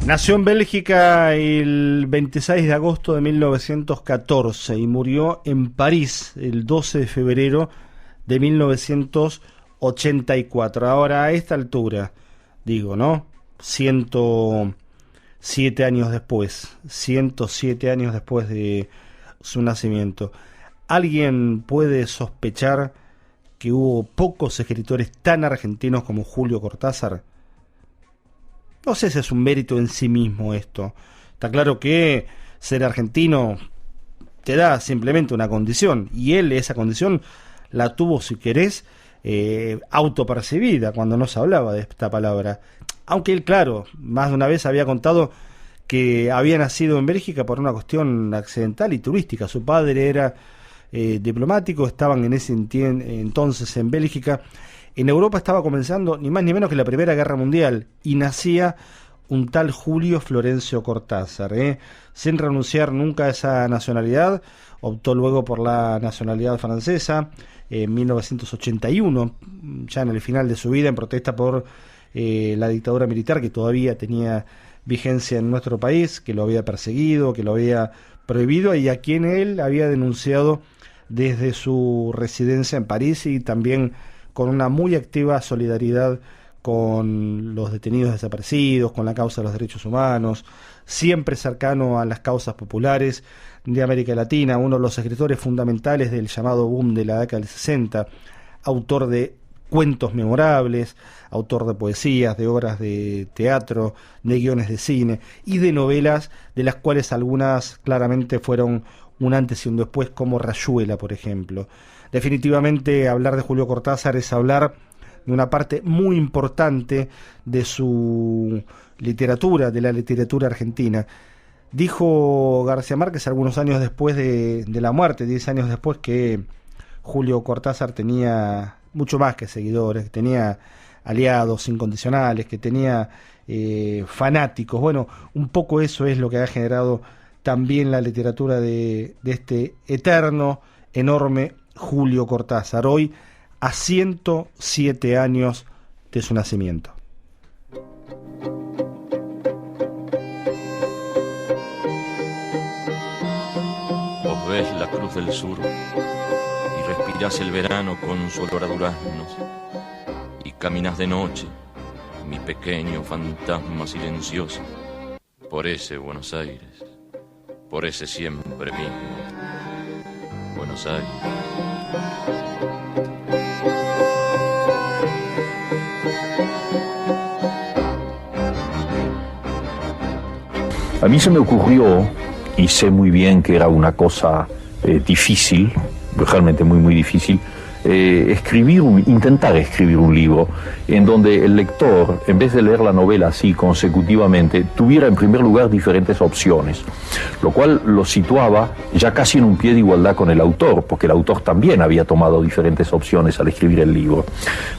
Nació en Bélgica el 26 de agosto de 1914 y murió en París el 12 de febrero de 1984. Ahora, a esta altura, digo, ¿no? 107 años después, 107 años después de su nacimiento, ¿alguien puede sospechar que hubo pocos escritores tan argentinos como Julio Cortázar? No sé si es un mérito en sí mismo esto. Está claro que ser argentino te da simplemente una condición, y él esa condición la tuvo, si querés, autopercibida cuando no se hablaba de esta palabra. Aunque él, claro, más de una vez había contado que había nacido en Bélgica por una cuestión accidental y turística. Su padre era diplomático, estaban en ese entonces en Bélgica. En Europa estaba comenzando ni más ni menos que la Primera Guerra Mundial y nacía un tal Julio Florencio Cortázar, sin renunciar nunca a esa nacionalidad. Optó luego por la nacionalidad francesa en 1981, ya en el final de su vida, en protesta por la dictadura militar que todavía tenía vigencia en nuestro país, que lo había perseguido, que lo había prohibido y a quien él había denunciado desde su residencia en París, y también con una muy activa solidaridad con los detenidos desaparecidos, con la causa de los derechos humanos, siempre cercano a las causas populares de América Latina, uno de los escritores fundamentales del llamado boom de la década del 60, autor de cuentos memorables, autor de poesías, de obras de teatro, de guiones de cine y de novelas, de las cuales algunas claramente fueron un antes y un después, como Rayuela, por ejemplo. Definitivamente hablar de Julio Cortázar es hablar de una parte muy importante de su literatura, de la literatura argentina. Dijo García Márquez algunos años después de la muerte, 10 años después, que Julio Cortázar tenía mucho más que seguidores, que tenía aliados incondicionales, que tenía fanáticos. Bueno, un poco eso es lo que ha generado también la literatura de este eterno, enorme Julio Cortázar, hoy a 107 años de su nacimiento. Vos ves la cruz del sur y respirás el verano con su olor a duraznos, y caminas de noche, mi pequeño fantasma silencioso, por ese Buenos Aires, por ese siempre mismo Buenos Aires. A mí se me ocurrió, y sé muy bien que era una cosa difícil, realmente muy difícil, intentar escribir un libro en donde el lector, en vez de leer la novela así consecutivamente, tuviera en primer lugar diferentes opciones, lo cual lo situaba ya casi en un pie de igualdad con el autor, porque el autor también había tomado diferentes opciones al escribir el libro.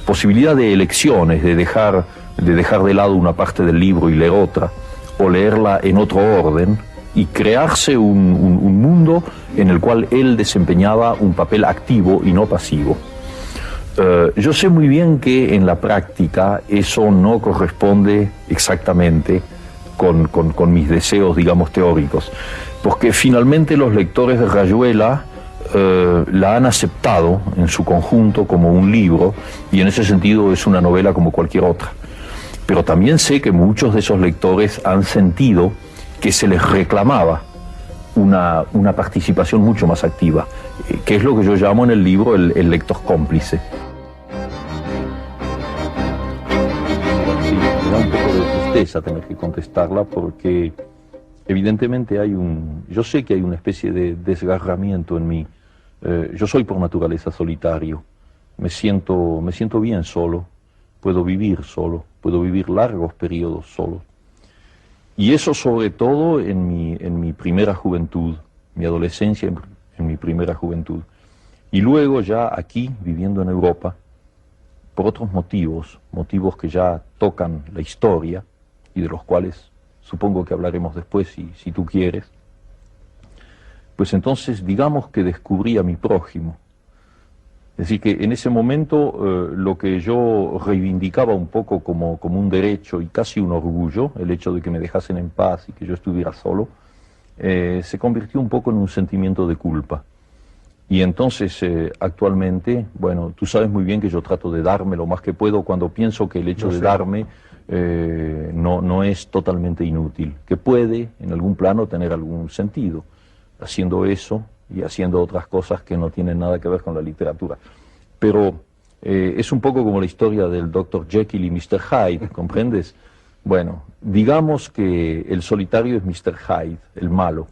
Posibilidad de elecciones, de dejar de lado una parte del libro y leer otra, o leerla en otro orden, y crearse un mundo en el cual él desempeñaba un papel activo y no pasivo. Yo sé muy bien que en la práctica eso no corresponde exactamente con mis deseos, digamos, teóricos, porque finalmente los lectores de Rayuela la han aceptado en su conjunto como un libro, y en ese sentido es una novela como cualquier otra. Pero también sé que muchos de esos lectores han sentido que se les reclamaba una participación mucho más activa, que es lo que yo llamo en el libro el lector cómplice. Sí, me da un poco de tristeza tener que contestarla, porque evidentemente yo sé que hay una especie de desgarramiento en mí. Yo soy por naturaleza solitario, me siento bien solo, puedo vivir solo, puedo vivir largos periodos solo. Y eso sobre todo en mi primera juventud, mi adolescencia, en mi primera juventud. Y luego ya aquí, viviendo en Europa, por otros motivos que ya tocan la historia y de los cuales supongo que hablaremos después si tú quieres, pues entonces digamos que descubrí a mi prójimo. Es decir, que en ese momento lo que yo reivindicaba un poco como un derecho y casi un orgullo, el hecho de que me dejasen en paz y que yo estuviera solo, se convirtió un poco en un sentimiento de culpa. Y entonces, actualmente, bueno, tú sabes muy bien que yo trato de darme lo más que puedo cuando pienso que el hecho de darme no es totalmente inútil, que puede en algún plano tener algún sentido, haciendo eso y haciendo otras cosas que no tienen nada que ver con la literatura. Pero es un poco como la historia del Dr. Jekyll y Mr. Hyde, ¿comprendes? Bueno, digamos que el solitario es Mr. Hyde, el malo,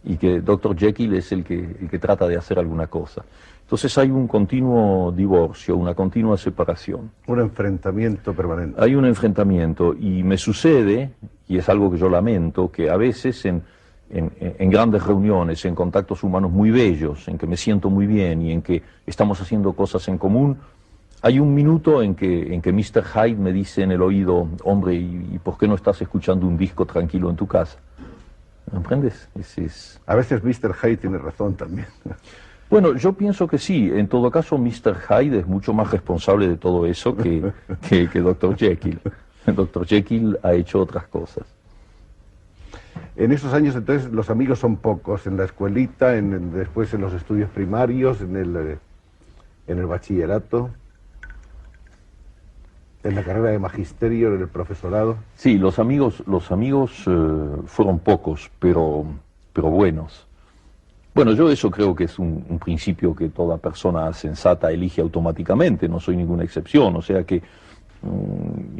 y que Dr. Jekyll es el que trata de hacer alguna cosa. Entonces hay un continuo divorcio, una continua separación. Un enfrentamiento permanente. Hay un enfrentamiento, y me sucede, y es algo que yo lamento, que a veces en grandes reuniones, en contactos humanos muy bellos, en que me siento muy bien y en que estamos haciendo cosas en común, hay un minuto en que Mr. Hyde me dice en el oído, hombre, ¿y por qué no estás escuchando un disco tranquilo en tu casa? ¿Comprendes? A veces Mr. Hyde tiene razón también. Bueno, yo pienso que sí. En todo caso, Mr. Hyde es mucho más responsable de todo eso que Dr. Jekyll. Dr. Jekyll ha hecho otras cosas. En esos años, entonces, los amigos son pocos, en la escuelita, después en los estudios primarios, en el bachillerato, en la carrera de magisterio, en el profesorado. Sí, los amigos fueron pocos, pero buenos. Bueno, yo eso creo que es un principio que toda persona sensata elige automáticamente, no soy ninguna excepción, o sea que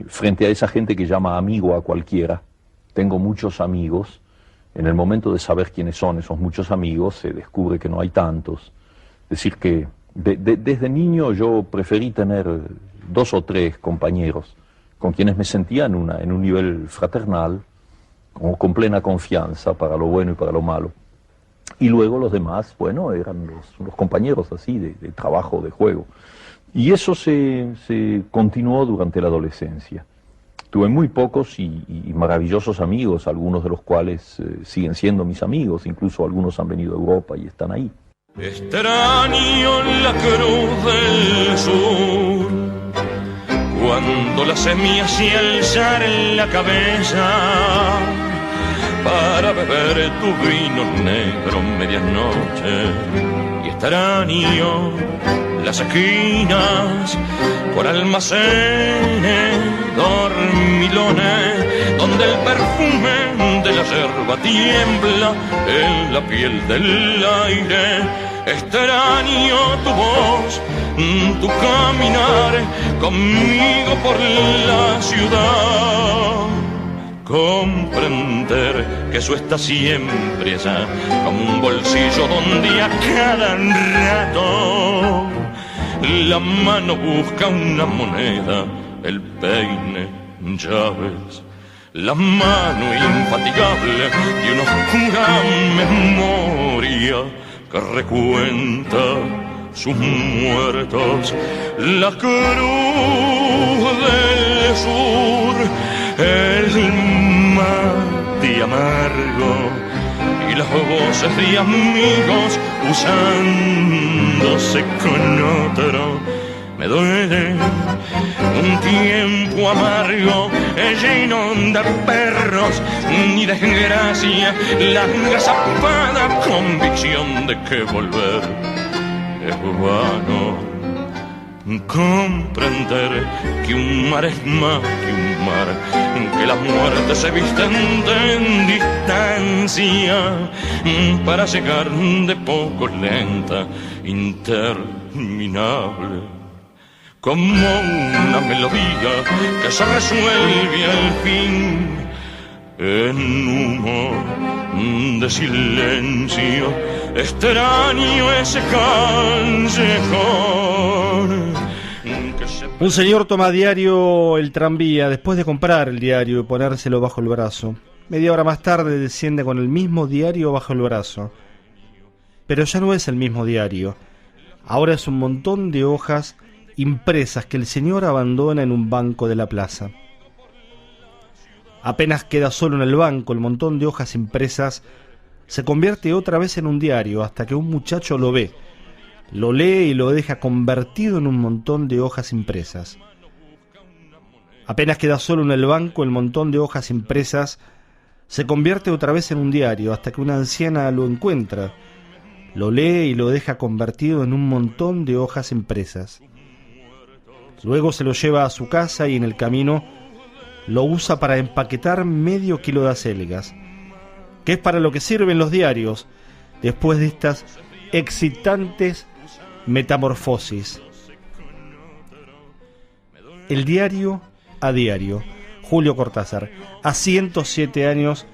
frente a esa gente que llama amigo a cualquiera, tengo muchos amigos. En el momento de saber quiénes son esos muchos amigos, se descubre que no hay tantos. Es decir, que desde niño yo preferí tener 2 o 3 compañeros con quienes me sentía en un nivel fraternal, con plena confianza para lo bueno y para lo malo. Y luego los demás, bueno, eran los compañeros así de trabajo, de juego. Y eso se continuó durante la adolescencia. Tuve muy pocos y maravillosos amigos, algunos de los cuales siguen siendo mis amigos, incluso algunos han venido a Europa y están ahí. Extraño la cruz del sur, cuando la semilla se alzara en la cabeza, para beber tu vino negro medianoche. Y extraño las esquinas por almacenes, dormilones, donde el perfume de la yerba tiembla en la piel del aire. Extraño tu voz, tu caminar conmigo por la ciudad. Comprender que eso está siempre allá, como un bolsillo donde a cada rato la mano busca una moneda, el peine, llaves, la mano infatigable de una oscura memoria que recuenta sus muertos. La cruz del sur, el mate amargo y las voces de amigos usándose con otro. Me duele un tiempo amargo, lleno de perros y desgracia, la agazapada convicción de que volver es vano. Comprender que un mar es más que un mar, que las muertes se visten de distancia para llegar de poco lenta, interminable, como una melodía que se resuelve al fin en humo de silencio. Extraño ese callejón. Un señor toma diario el tranvía después de comprar el diario y ponérselo bajo el brazo. Media hora más tarde desciende con el mismo diario bajo el brazo. Pero ya no es el mismo diario. Ahora es un montón de hojas impresas que el señor abandona en un banco de la plaza. Apenas queda solo en el banco, el montón de hojas impresas se convierte otra vez en un diario hasta que un muchacho lo ve, lo lee y lo deja convertido en un montón de hojas impresas. Apenas queda solo en el banco, el montón de hojas impresas se convierte otra vez en un diario, hasta que una anciana lo encuentra, lo lee y lo deja convertido en un montón de hojas impresas. Luego se lo lleva a su casa y en el camino lo usa para empaquetar medio kilo de acelgas, que es para lo que sirven los diarios después de estas excitantes metamorfosis. El diario a diario, Julio Cortázar, a 107 años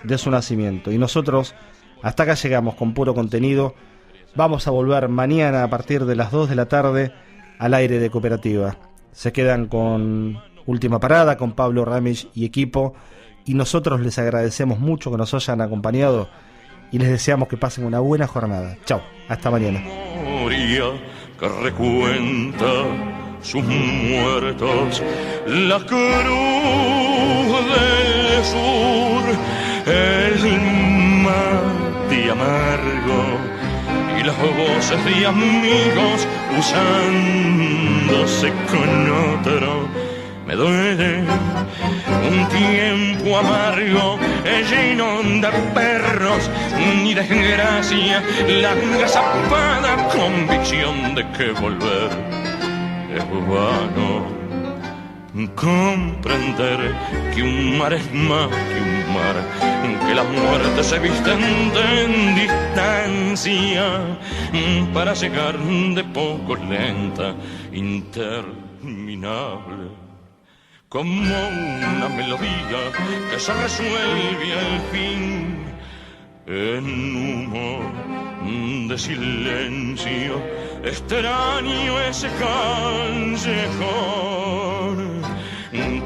de su nacimiento. Y nosotros hasta acá llegamos con puro contenido. Vamos a volver mañana a partir de las 2 de la tarde al aire de Cooperativa. Se quedan con Última Parada, con Pablo Ramich y equipo, y nosotros les agradecemos mucho que nos hayan acompañado y les deseamos que pasen una buena jornada. Chao, hasta mañana. Que recuenta sus muertos, la cruz del sur, el mate amargo y las voces de amigos usándose con otro. Me duele un tiempo amargo, lleno de perros y desgracia, la agazapada convicción de que volver es vano. Comprender que un mar es más que un mar, que la muerte se viste en distancia para llegar de poco lenta, interminable, como una melodía que se resuelve al fin en humo de silencio. Extraño ese callejón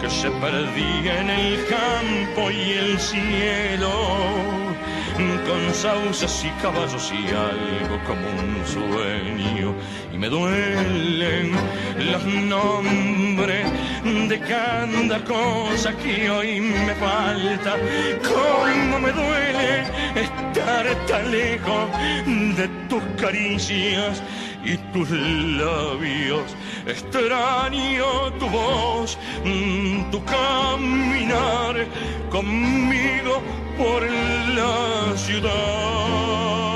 que se perdía en el campo y el cielo, con sauces y caballos y algo como un sueño. Y me duelen los nombres de cada cosa que hoy me falta. Cómo me duele estar tan lejos de tus caricias y tus labios. Extraño tu voz, tu caminar conmigo por la ciudad.